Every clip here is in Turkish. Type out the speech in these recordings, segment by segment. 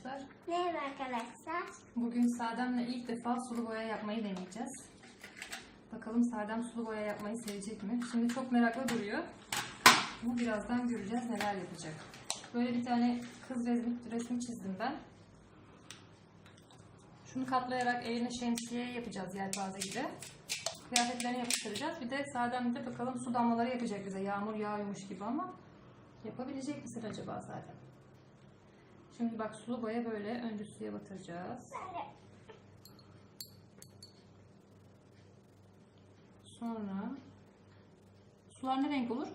arkadaşlar. Merhaba arkadaşlar. Bugün Sadem'le ilk defa sulu boya yapmayı deneyeceğiz. Bakalım Sadem sulu boya yapmayı sevecek mi? Şimdi çok meraklı duruyor. Ama birazdan göreceğiz neler yapacak. Böyle bir tane kız resmi çizdim ben. Şunu katlayarak eline şemsiye yapacağız yelpaze gibi. Kıyafetlerini yapıştıracağız. Bir de Sadem de bakalım su damlaları yapacak bize. Yağmur yağıyormuş gibi ama yapabilecek misin acaba Sadem? Şimdi bak sulu boya böyle. Önce suya batıracağız. Sonra sular ne renk olur?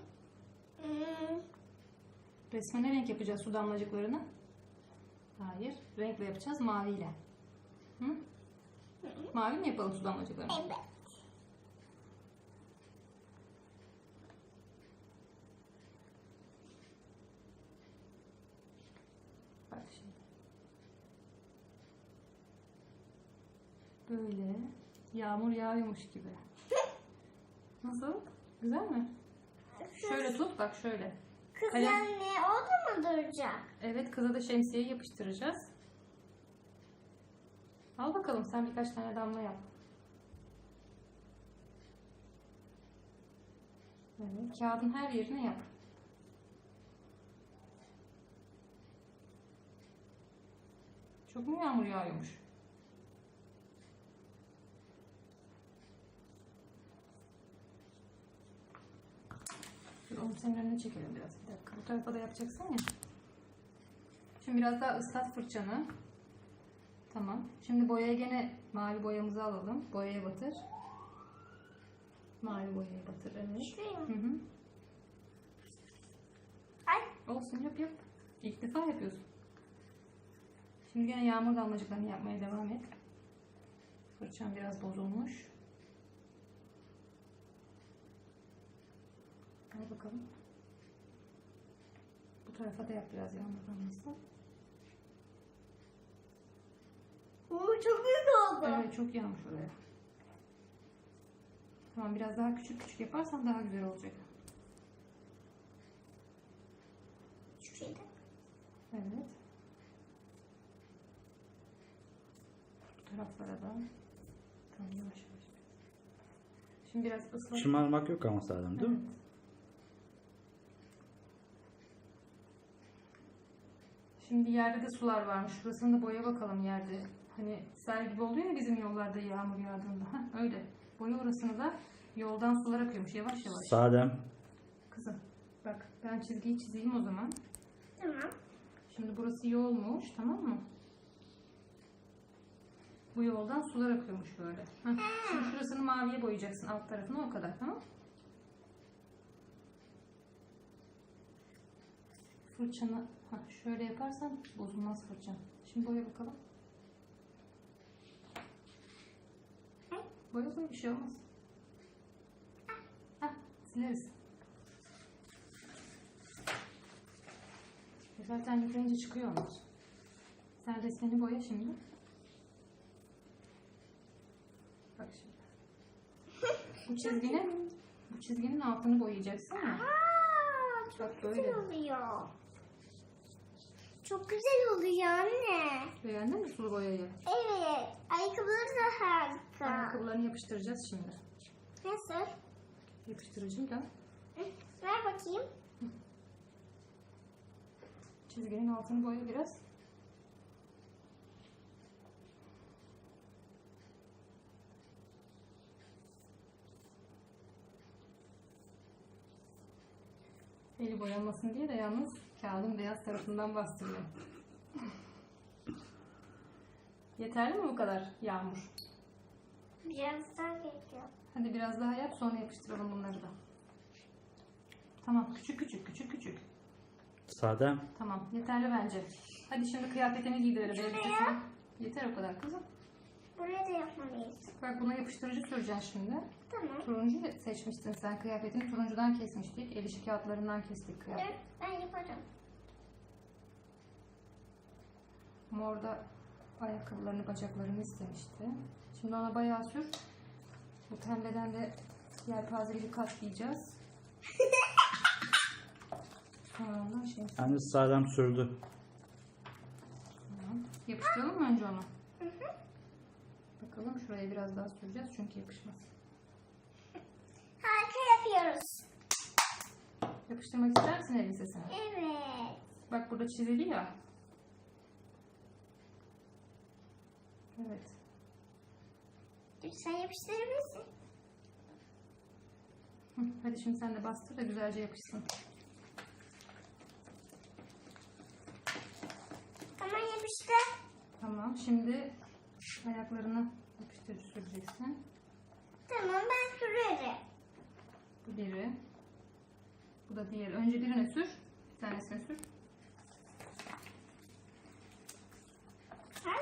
Resme ne renk yapacağız su damlacıklarını? Hayır. Renkle yapacağız. Maviyle. Hı? Mavi mi yapalım su damlacıklarını? Evet. Bak şimdi. Böyle yağmur yağıyormuş gibi. Nasıl? Güzel mi? Şöyle tut bak şöyle. Kız Kalem- yani orada mı duracak? Evet, kıza da şemsiyeyi yapıştıracağız. Al bakalım sen birkaç tane damla yap. Evet, kağıdın her yerine yap. Çok mu yağmur yağıyormuş? Dur onu senin önüne çekelim biraz. Bir dakika. Bu tarafa da yapacaksın ya. Şimdi biraz daha ıslat fırçanı. Tamam. Şimdi boyaya gene mavi boyamızı alalım. Boyaya batır. Mavi boyaya batır. Evet. Şuraya Hı mı? hı. Ay. Olsun yap yap. İlk defa yapıyorsun. Şimdi gene yağmur damlacıklarını yapmaya devam et. Fırçam biraz bozulmuş. Al bakalım. Bu tarafa da yap biraz yağmur damlası. Oo, çok büyük oldu. Evet çok yağmış oraya. Tamam biraz daha küçük küçük yaparsan daha güzel olacak. Şu şeyde. Evet. Bu taraflara da. Tamam yavaş yavaş. Şimdi biraz ıslat. Şımarmak yok ama Sadem değil mi? Evet. Şimdi yerde de sular varmış. Şurasını da boya bakalım yerde. Hani sel gibi oluyor ya bizim yollarda yağmur yağdığında. Heh, öyle. Boya orasını da yoldan sular akıyormuş yavaş yavaş. Sadem. Kızım bak ben çizgiyi çizeyim o zaman. Tamam. Şimdi burası yolmuş tamam mı? Bu yoldan sular akıyormuş böyle. Heh. Şimdi şurasını maviye boyayacaksın alt tarafını o kadar tamam. Fırçanı şöyle yaparsan bozulmaz fırçan. Şimdi boya bakalım. Boya boya bir şey olmaz. Sileriz. Zaten yıkayınca çıkıyor onlar. Sen resmini boya şimdi. Bak şimdi. Bu çizginin altını boyayacaksın ya. Aa, çok Bak güzel böyle. oluyor. Çok güzel oluyor anne. Beğendin mi sulu boyayı? Evet. Ayakkabıları da harika. Ayakkabılarını yapıştıracağız şimdi. Nasıl? Yapıştırıcıyı da Hı, ver bakayım. çizginin altını boya biraz. Eli boyanmasın diye de yalnız kağıdın beyaz tarafından bastırıyor. Yeterli mi bu kadar Yağmur? Biraz daha gerekiyor. Hadi biraz daha yap sonra yapıştıralım bunları da. Tamam küçük küçük küçük küçük. Sadem. Tamam yeterli bence. Hadi şimdi kıyafetini giydirelim. elbisesini. Yeter o kadar kızım. Buraya da yapmalıyız. Bak buna yapıştırıcı süreceksin şimdi. Tamam. Turuncu seçmiştin sen kıyafetini. Turuncudan kesmiştik. El işi kağıtlarından kestik kıyafet. Dur, ben yaparım. Morda ayakkabılarını, bacaklarını istemişti. Şimdi ona bayağı sür. Bu pembeden de yelpaze gibi katlayacağız. Sonra ondan şey. Yani Sadem sürdü. Tamam. Yapıştıralım mı önce onu? Bakalım şuraya biraz daha süreceğiz çünkü yapışmaz. Harika yapıyoruz. Yapıştırmak ister misin elbisesine? Evet. Bak burada çizili ya. Evet. Sen yapıştırabilirsin. Hı, hadi şimdi sen de bastır da güzelce yapışsın. Tamam yapıştı. Tamam, şimdi ayaklarına yapıştırıcı süreceksin. Tamam ben sürerim. Bu biri. Bu da diğeri. Önce birine sür. Bir tanesine sür. Ha?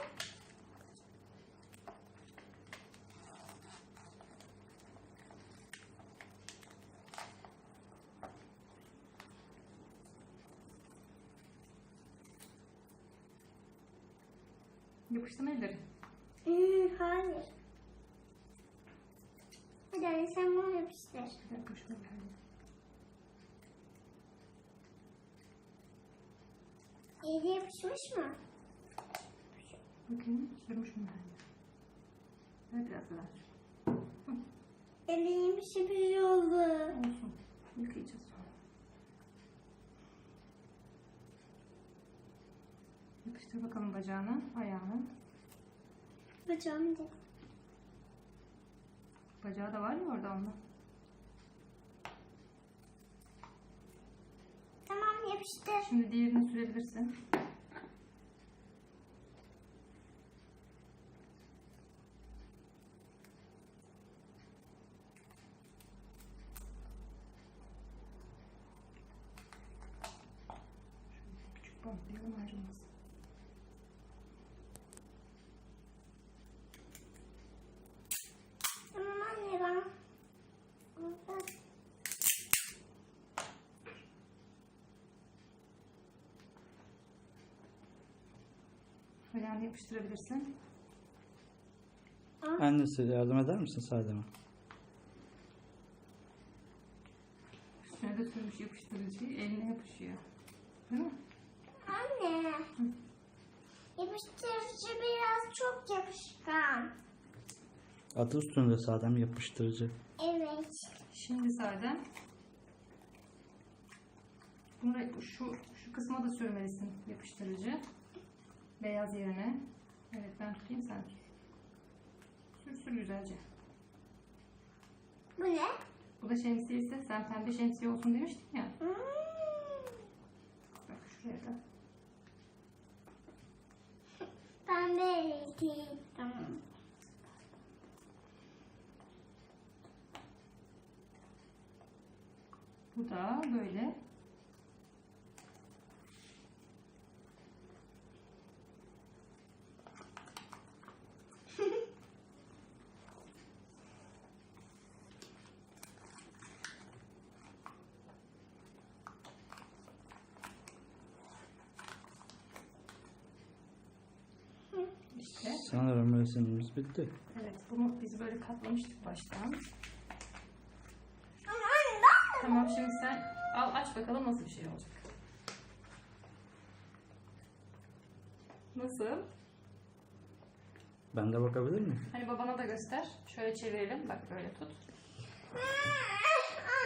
Yapıştı mı ellerin? Hayır. Hadi anne sen bunu yapıştır. Bir dakika şöyle. İyice yapışmış mı? Bakayım sürmüş mü? Evet biraz daha sür. Elim bir oldu. Olsun. Yıkayacağız sonra. Yapıştır bakalım bacağını, ayağını. Bacağım da. Bacağı da var ya orada onda. Tamam yapıştır. Şimdi diğerini sürebilirsin. Şöyle küçük bantlayalım ayrılmasın. Tamam anne ben. Ayağını yapıştırabilirsin. Annesi yardım eder misin Sadem'e? Üstüne de sürmüş yapıştırıcıyı, eline yapışıyor. Değil mi? Anne. Yapıştırıcı biraz çok yapışkan. Adı üstünde Sadem yapıştırıcı. Evet. Şimdi zaten bunu şu kısma da sürmelisin yapıştırıcı. Beyaz yerine. Evet ben tutayım sen tut. Sür güzelce. Bu ne? Bu da şemsiye ise sen pembe şemsiye olsun demiştin ya. Bak şuraya da. Pembe rengi. Tamam. Bu da böyle. İşte. Sanırım resimimiz bitti. Evet bunu biz böyle katlamıştık baştan. Ama anne ben. Tamam şimdi sen al aç bakalım nasıl bir şey olacak. Nasıl? Ben de bakabilir miyim? Hani babana da göster. Şöyle çevirelim. Bak böyle tut.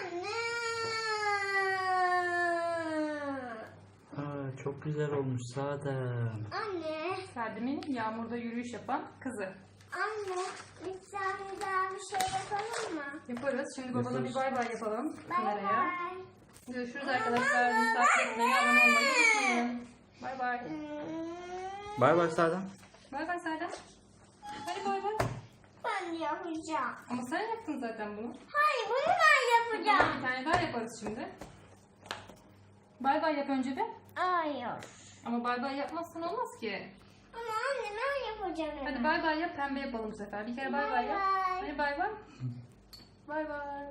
Anne. Aa, çok güzel olmuş Sadem. Anne. Sadem'in yağmurda yürüyüş yapan kızı. Anne. Biz seninle daha bir şey yapalım mı? Yaparız. Şimdi babana bir bay bay yapalım Bay kameraya. bay. Görüşürüz arkadaşlar. Bizi takip etmeyi, abone olmayı unutmayın. Bay bay. Bay bay Sadem. Bay bay Sadem. Hadi bay bay. Ben de yapacağım. Ama sen yaptın zaten bunu. Hayır bunu ben yapacağım. Bir tane daha yaparız şimdi. Bay bay yap önce bir. Hayır. Ama bay bay yapmazsan olmaz ki. Ama anne ben yapacağım. Hadi bay bay yap, pembe yapalım bu sefer. Bir kere bay bay yap. Hadi bay bay. Bay bay.